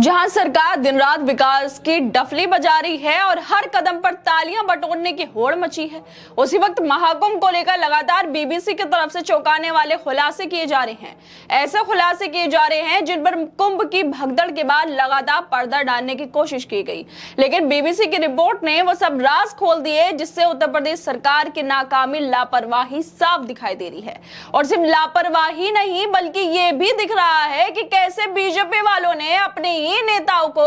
जहां सरकार दिन रात विकास की डफली बजा रही है और हर कदम पर तालियां बटोरने की होड़ मची है, उसी वक्त महाकुंभ को लेकर लगातार बीबीसी की तरफ से चौंकाने वाले खुलासे किए जा रहे हैं। ऐसे खुलासे किए जा रहे हैं जिन पर कुंभ की भगदड़ के बाद लगातार पर्दा डालने की कोशिश की गई, लेकिन बीबीसी की रिपोर्ट ने वो सब राज खोल दिए, जिससे उत्तर प्रदेश सरकार की नाकामी, लापरवाही साफ दिखाई दे रही है। और सिर्फ लापरवाही नहीं, बल्कि ये भी दिख रहा है कि कैसे बीजेपी वालों ने अपने ही नेताओं को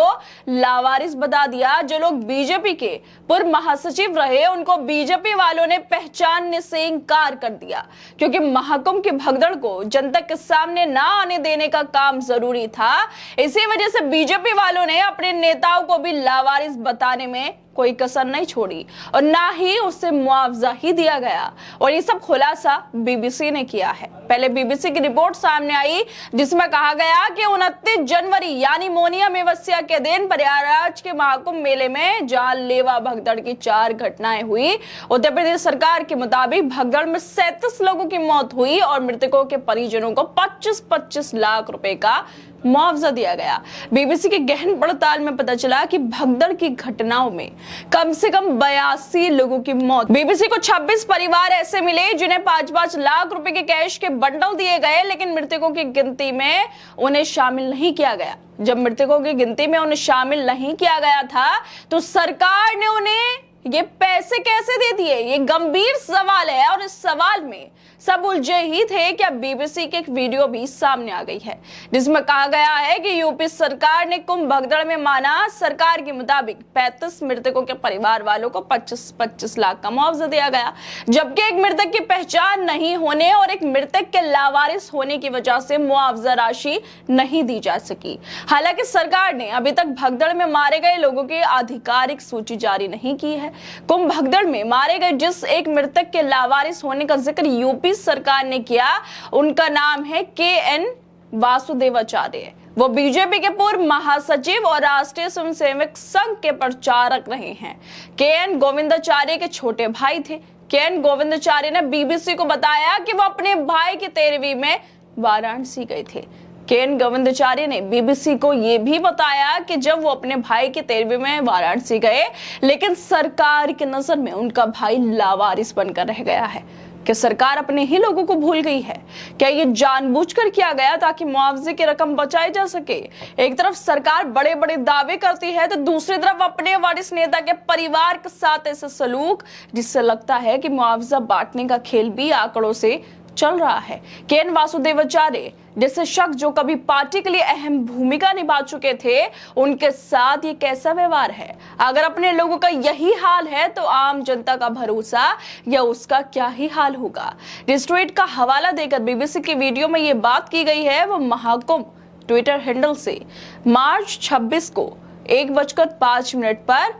लावारिस बता दिया। जो लोग बीजेपी के पूर्व महासचिव रहे, उनको बीजेपी वालों ने पहचानने से इंकार कर दिया, क्योंकि महाकुंभ की भगदड़ को जनता के सामने ना आने देने का काम जरूरी था। इसी वजह से बीजेपी वालों ने अपने नेताओं को भी लावारिस बताने में कोई कसर नहीं छोड़ी और ना ही उससे मुआवजा ही दिया गया। और ये सब खुलासा बीबीसी ने किया है। पहले बीबीसी की रिपोर्ट सामने आई, जिसमें कहा गया कि 29 जनवरी यानी मौनी अमावस्या के दिन प्रयागराज के महाकुंभ मेले में जानलेवा भगदड़ की 4 घटनाएं हुई। उत्तर प्रदेश सरकार के मुताबिक भगदड़ में 37 लोगों की मौत हुई और मृतकों के परिजनों को 25-25 लाख रुपए का मुआवजा दिया गया। बीबीसी की गहन पड़ताल में पता चला कि भगदड़ की घटनाओं में कम से कम 82 लोगों की मौत। बीबीसी को 26 परिवार ऐसे मिले जिन्हें 5-5 लाख रुपए के कैश के बंडल दिए गए, लेकिन मृतकों की गिनती में उन्हें शामिल नहीं किया गया। जब मृतकों की गिनती में उन्हें शामिल नहीं किया गया था, तो सरकार ने उन्हें ये पैसे कैसे दे दिए? ये गंभीर सवाल है और इस सवाल में सब उलझे ही थे कि अब बीबीसी की एक वीडियो भी सामने आ गई है, जिसमें कहा गया है कि यूपी सरकार ने कुंभ भगदड़ में माना, सरकार के मुताबिक 35 मृतकों के परिवार वालों को 25-25 लाख का मुआवजा दिया गया, जबकि एक मृतक की पहचान नहीं होने और एक मृतक के लावारिस होने की वजह से मुआवजा राशि नहीं दी जा सकी। हालांकि सरकार ने अभी तक भगदड़ में मारे गए लोगों की आधिकारिक सूची जारी नहीं की है। कुंभ भगदड़ में मारे गए जिस एक मृतक के लावारिस होने का जिक्र यूपी सरकार ने किया, उनका नाम है के.एन. वासुदेवाचार्य। वो बीजेपी के पूर्व महासचिव और राष्ट्रीय स्वयंसेवक संघ के प्रचारक रहे हैं। के.एन. गोविंदाचार्य के छोटे भाई थे। के.एन. गोविंदाचार्य ने बीबीसी को बताया कि वो अपने भाई की 13वीं में वाराणसी गए थे। के.एन. गोविंदाचार्य ने बीबीसी को यह भी बताया कि जब वो अपने भाई की 13वीं में वाराणसी गए, लेकिन सरकार की नजर में उनका भाई लावारिस बनकर रह गया है। कि सरकार अपने ही लोगों को भूल गई है? क्या ये जानबूझकर किया गया ताकि मुआवजे की रकम बचाई जा सके? एक तरफ सरकार बड़े बड़े दावे करती है, तो दूसरी तरफ अपने वरिष्ठ नेता के परिवार के साथ ऐसे सलूक, जिससे लगता है कि मुआवजा बांटने का खेल भी आंकड़ों से चल रहा है। के.एन. वासुदेवाचार्य जैसे शख्स जो कभी पार्टी के लिए अहम भूमिका निभा चुके थे, उनके साथ ये कैसा व्यवहार है? अगर अपने लोगों का यही हाल है, तो आम जनता का भरोसा या उसका क्या ही हाल होगा? जिस ट्वीट का हवाला देकर बीबीसी की वीडियो में ये बात की गई है, वो महाकुंभ ट्विटर हैंडल से मार्च 26 को 1:05 पर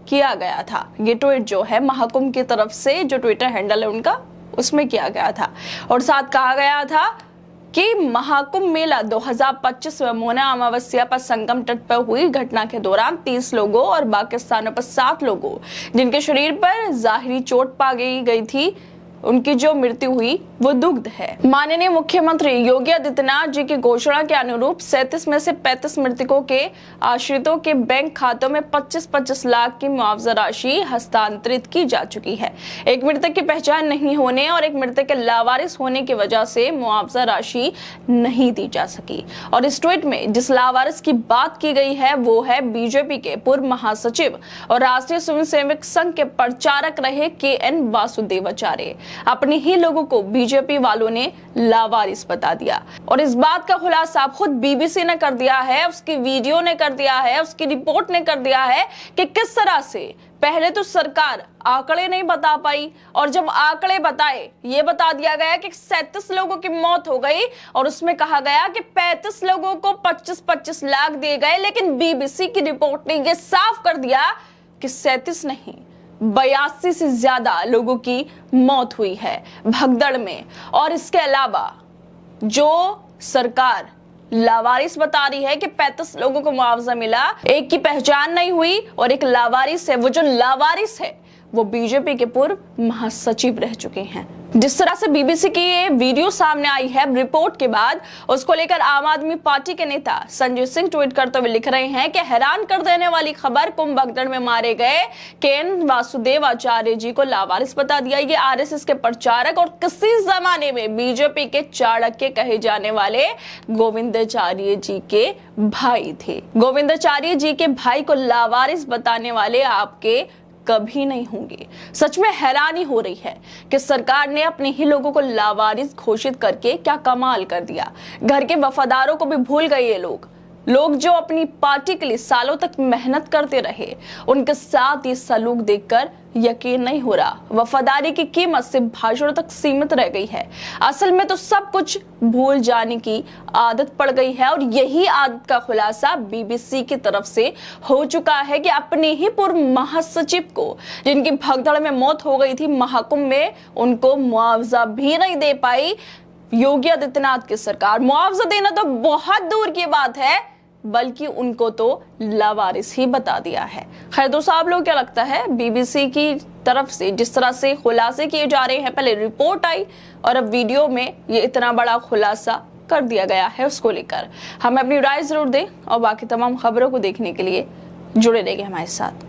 किया गया था। ये ट्वीट जो है महाकुंभ की तरफ से जो ट्विटर हैंडल है उनका, उसमें किया गया था और साथ कहा गया था कि महाकुंभ मेला 2025 में मौनी अमावस्या पर संगम तट पर हुई घटना के दौरान 30 लोगों और बाकी स्थानों पर 7 लोगों जिनके शरीर पर जाहिरी चोट पाई गई थी, उनकी जो मृत्यु हुई वो दुग्ध है। माननीय मुख्यमंत्री योगी आदित्यनाथ जी की घोषणा के अनुरूप 37 में से 35 मृतकों के आश्रितों के बैंक खातों में 25-25 लाख की मुआवजा राशि हस्तांतरित की जा चुकी है। एक मृतक की पहचान नहीं होने और एक मृतक के लावारिस होने की वजह से मुआवजा राशि नहीं दी जा सकी। और इस ट्वीट में जिस लावारिस की बात की गई है, वो है बीजेपी के पूर्व महासचिव और राष्ट्रीय स्वयंसेवक संघ के प्रचारक रहे के.एन. वासुदेवाचार्य। अपने ही लोगों को बीजेपी वालों ने लावारिस बता दिया और इस बात का खुलासा खुद बीबीसी ने कर दिया है, उसकी वीडियो ने कर दिया है, उसकी रिपोर्ट ने कर दिया है कि किस तरह से पहले तो सरकार आंकड़े नहीं बता पाई और जब आंकड़े बताए, ये बता दिया गया कि 37 लोगों की मौत हो गई और उसमें कहा गया कि 35 लोगों को 25-25 लाख दिए गए, लेकिन बीबीसी की रिपोर्ट ने यह साफ कर दिया कि 37 नहीं 82 से ज्यादा लोगों की मौत हुई है भगदड़ में। और इसके अलावा जो सरकार लावारिस बता रही है कि 35 लोगों को मुआवजा मिला, एक की पहचान नहीं हुई और एक लावारिस है। वो जो लावारिस है वो बीजेपी के पूर्व महासचिव रह चुके हैं। जिस तरह से बीबीसी की ये वीडियो सामने आई है रिपोर्ट के बाद, उसको लेकर आम आदमी पार्टी के नेता संजय सिंह ट्वीट करते हुए लिख रहे हैं कि हैरान कर देने वाली खबर, कुंभ भगदड़ में मारे गए केएन वासुदेवाचार्य जी को लावारिस बता दिया। ये आरएसएस के प्रचारक और किसी जमाने में बीजेपी के चाणक्य कहे जाने वाले गोविंदाचार्य जी के भाई थे। गोविंदाचार्य जी के भाई को लावारिस बताने वाले आपके कभी नहीं होंगे। सच में हैरानी हो रही है कि सरकार ने अपने ही लोगों को लावारिस घोषित करके क्या कमाल कर दिया। घर के वफादारों को भी भूल गए ये लोग जो अपनी पार्टी के लिए सालों तक मेहनत करते रहे। उनके साथ ये सलूक देखकर यकीन नहीं हो रहा। वफादारी की कीमत सिर्फ भाषणों तक सीमित रह गई है। असल में तो सब कुछ भूल जाने की आदत पड़ गई है और यही आदत का खुलासा बीबीसी की तरफ से हो चुका है कि अपने ही पूर्व महासचिव को, जिनकी भगदड़ में मौत हो गई थी महाकुंभ में, उनको मुआवजा भी नहीं दे पाई योगी आदित्यनाथ की सरकार। मुआवजा देना तो बहुत दूर की बात है, बल्कि उनको तो लावारिस ही बता दिया है। खैर दोस्तों, आप लोग क्या लगता है बीबीसी की तरफ से जिस तरह से खुलासे किए जा रहे हैं, पहले रिपोर्ट आई और अब वीडियो में ये इतना बड़ा खुलासा कर दिया गया है, उसको लेकर हमें अपनी राय जरूर दें और बाकी तमाम खबरों को देखने के लिए जुड़े रहिए हमारे साथ।